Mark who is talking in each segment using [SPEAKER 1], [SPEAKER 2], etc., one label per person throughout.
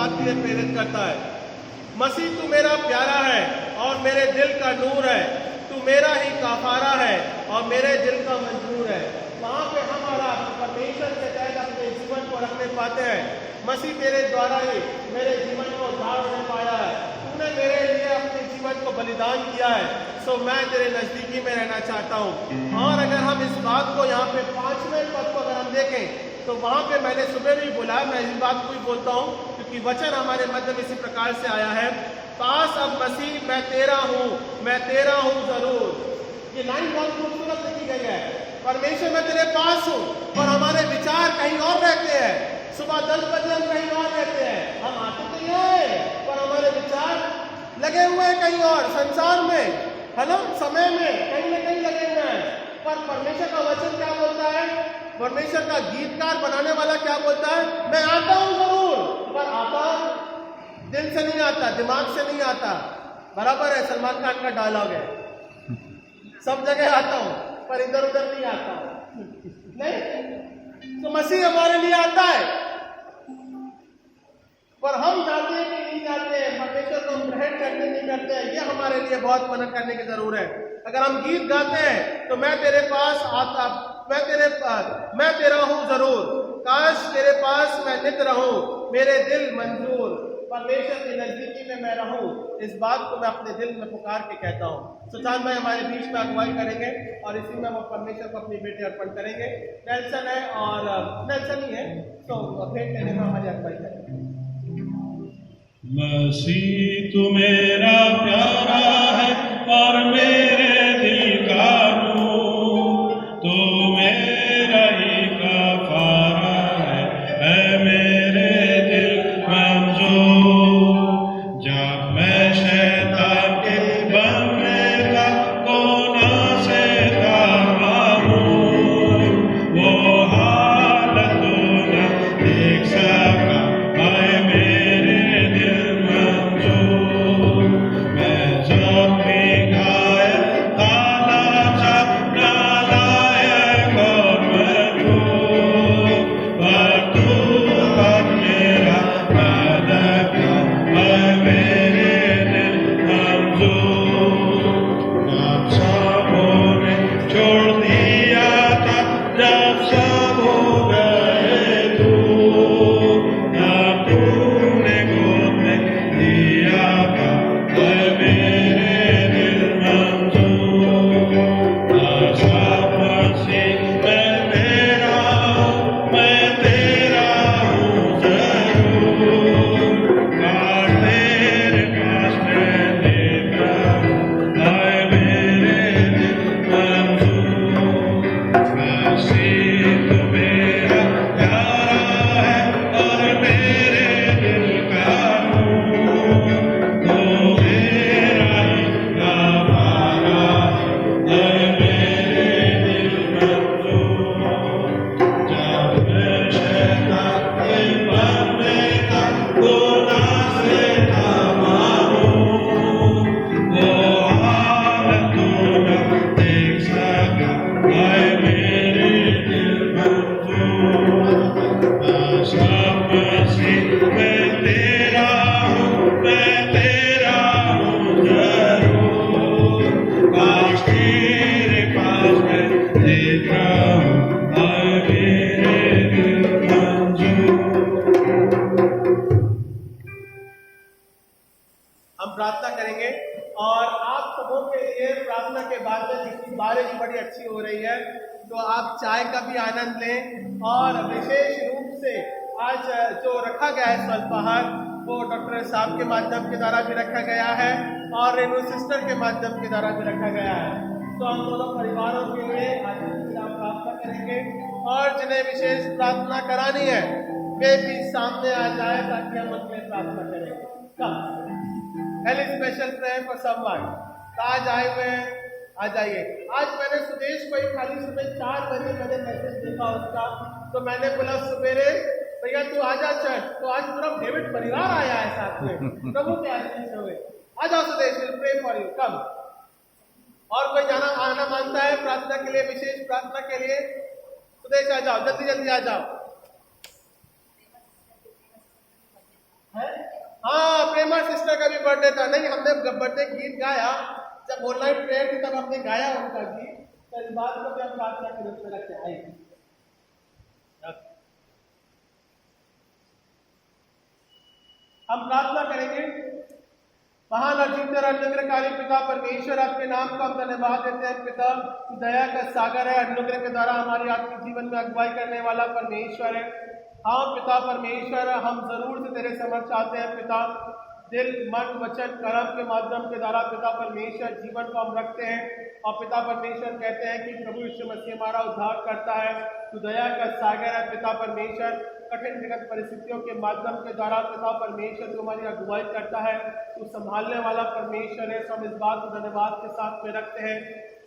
[SPEAKER 1] बात के लिए प्रेरित करता है। मसीह तू मेरा प्यारा है और मेरे दिल का नूर है, तू मेरा ही काफारा है और मेरे दिल का मंजूर है। वहां पे हमारा परमेश्वर के तहत अपने जीवन को रखने पाते हैं। मसीह तेरे द्वारा ही मेरे जीवन को उद्धार होने पाया है। तूने मेरे लिए अपने जीवन को बलिदान किया है, सो मैं तेरे नजदीकी में रहना चाहता हूँ। और अगर हम इस बात को यहाँ पे 5वें पद को अगर हम देखें तो वहां पे मैंने सुबह भी बोला, मैं इस बात को भी बोलता हूँ क्योंकि वचन हमारे मध्य में इसी प्रकार से आया है, पास अब मसीह मैं तेरा हूँ जरूर। ये लाइन बहुत खूबसूरत लिखी गई है। परमेश्वर मैं तेरे पास हूँ और हमारे विचार कहीं और रहते हैं। सुबह 10 बजे हम कहीं और रहते हैं, हम आते तो ये है पर हमारे विचार लगे हुए हैं कहीं और, संसार में, है ना, समय में कहीं ना कहीं लगे हुए हैं। पर परमेश्वर का वचन क्या बोलता है? परमेश्वर का गीतकार बनाने वाला क्या बोलता है? मैं आता हूं जरूर, पर आता दिल से नहीं आता, दिमाग से नहीं आता। बराबर है, सलमान खान का डायलॉग है, सब जगह आता हूं पर इधर उधर नहीं आता नहीं। तो मसीह हमारे लिए आता है पर हम जाते हैं कि नहीं जाते हैं, परमेश्वर को हम ग्रहण करते नहीं करते हैं, ये हमारे लिए बहुत मनन करने की जरूरत है। अगर हम गीत गाते हैं तो मैं तेरे पास आता, मैं तेरा हूं जरूर, काश तेरे पास मैं नित रहूं, मेरे दिल मंजूर, परमेश्वर की नजदीकी में मैं रहूं, इस बात को मैं अपने दिल में पुकार के कहता हूं। सुशांत भाई हमारे बीच में अगुवाई करेंगे और इसी में हम परमेश्वर को अपनी भेंट अर्पण करेंगे। नेल्सन है और नेल्सन ही है, तो भेंट लेने में हमारी अगुवाई करेंगे।
[SPEAKER 2] मसीह तू मेरा प्यारा है और मेरे दिल का नूर, तू मेरा ही काफारा है मेरे दिल मंजूर। जब मैं शैतान के बनने का कोना से था मामूर, वो हालत तू न देख सका है मेरे दिल मंजूर। मैं जब भी घायल था लाचार नालायक और मजबूर, पर तू अब मेरा मदद है मेरे दिल मंजूर। जब सबों ने छोड़ दिया था, जब सब हो गए दूर, तब तूने गोद में दिया था है मेरे दिल मंजूर। सब मसीह मैं तेरा हूँ जरूर, काश तेरे पास मैं लेता है मेरे दिल मंजूर। मसीह तू मेरा प्यारा है और मेरे दिल का नूर, तू मेरा ही काफारा है मेरे दिल मंजूर। जब मैं शैतान के बनने का कोना से था मामूर, वो हालत तू न देख सका है मेरे दिल मंजूर। सब मसीह मैं तेरा हूँ जरूर, काश तेरे पास मैं लेता हूँ है मेरे दिल मंजूर।
[SPEAKER 1] हम प्रार्थना करेंगे और आप सबों के लिए प्रार्थना के बाद में जितनी बारिश बड़ी अच्छी हो रही है तो आप चाय का भी आनंद लें। और विशेष रूप से आज जो रखा गया है स्वल्पाहार, वो डॉक्टर साहब के माध्यम के द्वारा भी रखा गया है और रेणु सिस्टर के माध्यम के द्वारा भी रखा गया है। तो हम दोनों परिवारों के लिए आज हम प्रार्थना करेंगे और जिन्हें विशेष प्रार्थना करानी है वे भी सामने आ जाए ताकि हम उनके लिए प्रार्थना करेंगे। पहले स्पेशल प्रेयर फॉर समवन, आज आए हुए हैं, आ जाइए। आज मैंने सुदेश को ही खाली सुबह 4 बजे मैंने मैसेज देखा उसका, तो मैंने बोला सवेरे भैया तू आजा चर्च, तो आज पूरा डेविड परिवार आया है साथ में, प्रभु के आशीष हुए। आ जाओ Sudesh, will pray for you, come. और कोई आना मानता है प्रार्थना के लिए, विशेष प्रार्थना के लिए? सुदेश आ जाओ, जल्दी जल्दी आ जाओ। है गीत गाया, जब ऑनलाइन प्रेयर थी तब हमने गाया उनका गीत, तो इस बात को भी हम प्रार्थना के रूप में रखते हैं। आइए हम प्रार्थना करेंगे। महान अजीत अनुग्रहकारी पिता परमेश्वर, आपके नाम का हम धन्यवाद देते हैं। पिता दया का सागर है, अनुग्रह के द्वारा हमारे आत्मिक जीवन में अगुवाई करने वाला परमेश्वर है। हाँ पिता परमेश्वर, हम जरूर से तेरे समक्ष आते हैं पिता, दिल मन वचन कर्म के माध्यम के द्वारा पिता परमेश्वर जीवन को हम रखते हैं। और पिता परमेश्वर कहते हैं कि प्रभु यीशु मसीह हमारा उद्धार करता है, तू दया का सागर है पिता परमेश्वर। कठिन विगत परिस्थितियों के माध्यम के द्वारा पिता परमेश्वर जो हमारी अगुवाई करता है, तू संभालने वाला परमेश्वर है। हम इस बात को धन्यवाद के साथ में रखते हैं।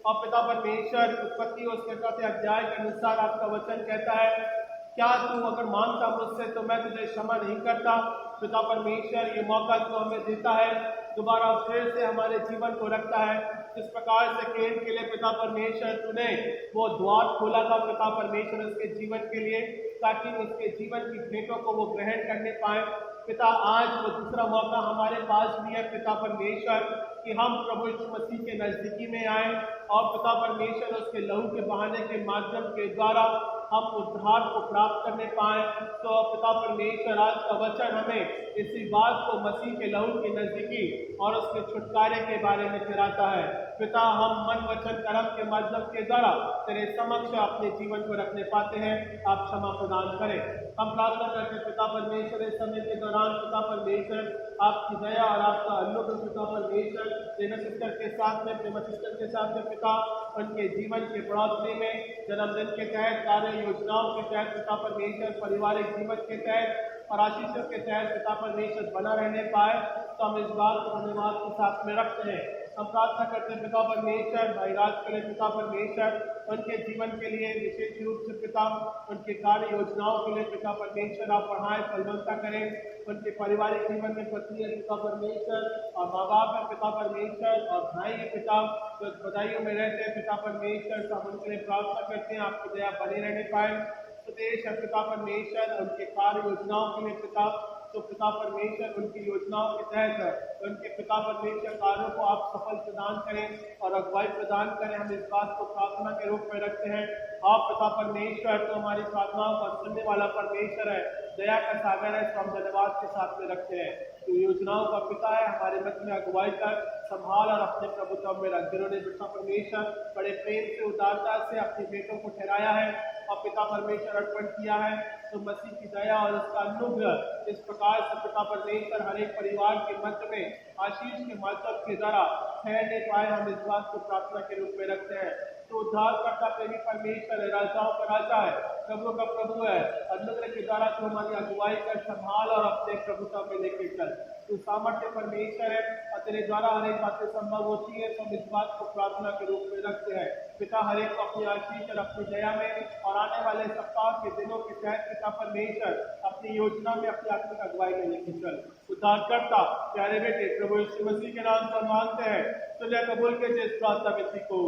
[SPEAKER 1] और पिता परमेश्वर, उत्पत्ति उसके चौथे अध्याय के अनुसार आपका वचन कहता है, क्या तू अगर मांगता मुझसे तो मैं तुझे क्षमा नहीं करता। पिता परमेश्वर, ये मौका तू हमें देता है, दोबारा फिर से हमारे जीवन को रखता है। जिस प्रकार से केन के लिए पिता परमेश्वर तूने वो द्वार खोला था पिता परमेश्वर उसके जीवन के लिए, ताकि उसके जीवन की भेंटों को वो ग्रहण करने पाए। पिता आज वो दूसरा मौका हमारे पास भी है पिता परमेश्वर, कि हम प्रभु यीशु मसीह के नजदीकी में आए और पिता परमेश्वर उसके लहू के बहाने के माध्यम के द्वारा हम उद्धार को प्राप्त करने पाए। तो पिता परमेश्वर, आज का वचन हमें इसी बात को मसीह के लहू की नजदीकी और उसके छुटकारे के बारे में चिराता है। पिता, हम मन वचन कर्म के माध्यम के द्वारा तेरे समक्ष अपने जीवन को रखने पाते हैं, आप क्षमा प्रदान करें। हम प्रार्थना करते हैं पिता परमेश्वर, इस समय के दौरान पिता परमेश्वर आपकी दया और आपका अनुग्रह पिता परमेश्वर प्रेमा सिस्टर के साथ में, प्रेमा सिस्टर के साथ में पिता, उनके जीवन के बढ़ोतरी में, जन्मदिन के तहत, कार्य योजनाओं के तहत पिता परमेश्वर, पारिवारिक जीवन के तहत और आशीषों के तहत पिता परमेश्वर बना रहने पाए। तो हम इस बात को धन्यवाद के साथ में रखते हैं। हम प्रार्थना करते हैं पिता परमेश्वर, भाई राज के लिए पिता परमेश्वर, उनके जीवन के लिए विशेष रूप से पिता, उनके कार्य योजनाओं के लिए पिता परमेश्वर आप बढ़ाएं, फलवंता करें। उनके पारिवारिक जीवन में पत्नी है पिता परमेश्वर, और माँ बाप है पिता परमेश्वर, और भाई है पिता जो बधाइयों में रहते हैं पिता परमेश्वर। तो हम उनके लिए प्रार्थना करते हैं, आपकी दया बनी रहने पाए। प्रदेश है पिता परमेश्वर, उनके कार्य योजनाओं के लिए पिता, तो पिता परमेश्वर उनकी योजनाओं के तहत उनके पिता परमेश्वर कार्यों को आप सफल प्रदान करें और अगुवाई प्रदान करें। हम इस बात को प्रार्थना के रूप में रखते हैं। आप पिता परमेश्वर तो हमारी प्रार्थनाओं को सुनने वाला परमेश्वर है, दया का सागर है, तो हम धन्यवाद के साथ में रखते हैं। तो योजनाओं का पिता है, हमारे मध्य में अगुवाई कर संभाल और अपने प्रभुत्व में रख। जिन्होंने पिता परमेश्वर बड़े प्रेम से उदारता से अपनी बेटों को ठहराया है और पिता परमेश्वर अर्पण किया है, तो मसीह की दया और उसका अनुग्रह इस प्रकार से पिता परमेश्वर हर एक परिवार के मध्य में आशीष के माध्यम के द्वारा ठहरने पाए। हम इस बात को प्रार्थना के रूप में रखते हैं। तो उद्धार करता प्रेमी परमेश्वर है, राजाओं का राजा है, प्रभु का प्रभु है। अनुग्रह के द्वारा तो हमारी अगुवाई कर संभाल और अपने प्रभुता में लेके चल। तो सामर्थ्य परमेश्वर है और तेरे द्वारा हर एक बातें संभव होती है। तो हम इस बात को प्रार्थना के रूप में रखते हैं। पिता, हर एक को अपनी आशीष और अपनी दया में और आने वाले सप्ताह के दिनों के तहत पिता परमेश्वर अपनी योजना में अपनी आत्मिक अगुवाई में लेके चल। उद्धारकर्ता प्यारे बेटे प्रभु यीशु मसीह के नाम से मांगते हैं, तो ले कबूल के इस प्रार्थना विधि को।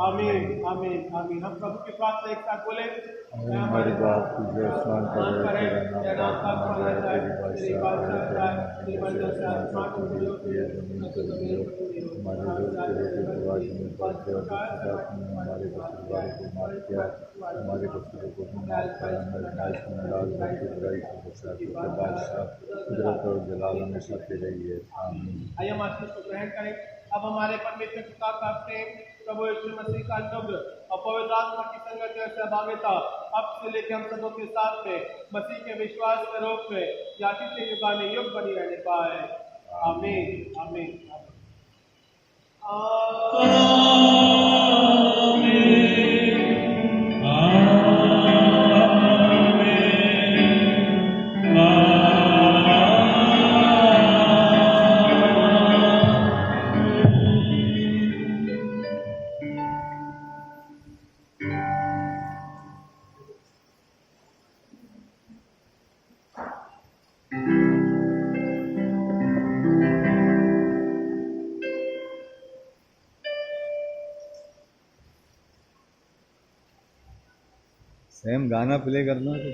[SPEAKER 1] आमीन आमीन आमीन। हम प्रभु की प्रार्थना एक साथ बोले।
[SPEAKER 3] हमारी बात तुझे स्नान करे, तेरा नाम पाक माना जाए, तेरी बादशाह जाए, तेरी मंजिल से आसमान को मिलो, जमीन को मिलो। हमारे रोज के रोटी आज में बात और हमारे कसूरवारों को माफ किया, हमारे कसूरों को भी माफ किया, हमारे न्याय से नाराज बल्कि बुराई से बचा। क्योंकि बादशाह कुदरत और जलाल हमेशा तेरे ही है। आमीन।
[SPEAKER 1] आइए हम आशीष को ग्रहण करें। अब हमारे परमेश्वर पिता का प्रेम, प्रभु यीशु मसीह का अनुग्रह और पवित्र आत्मा की संगति और सहभागिता अब से लेकर हम सबों के साथ में मसीह के विश्वास के रूप में याची से युगाने युग बनी रहने पाए। आमीन आमीन
[SPEAKER 3] सेम गाना प्ले करना तो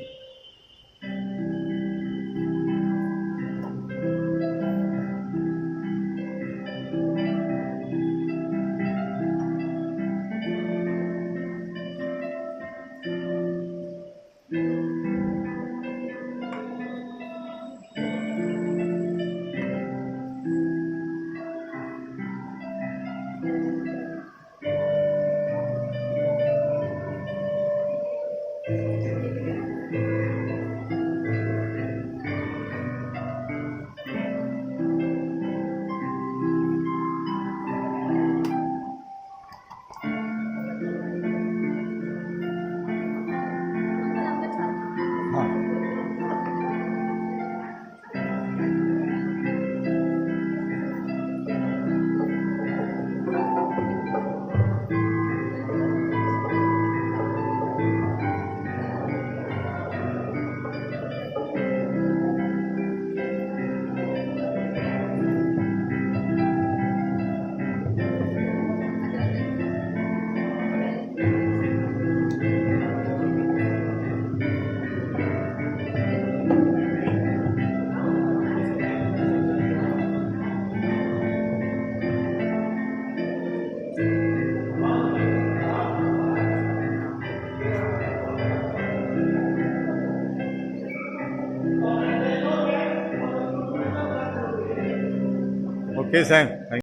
[SPEAKER 3] Okay, Sam. Thank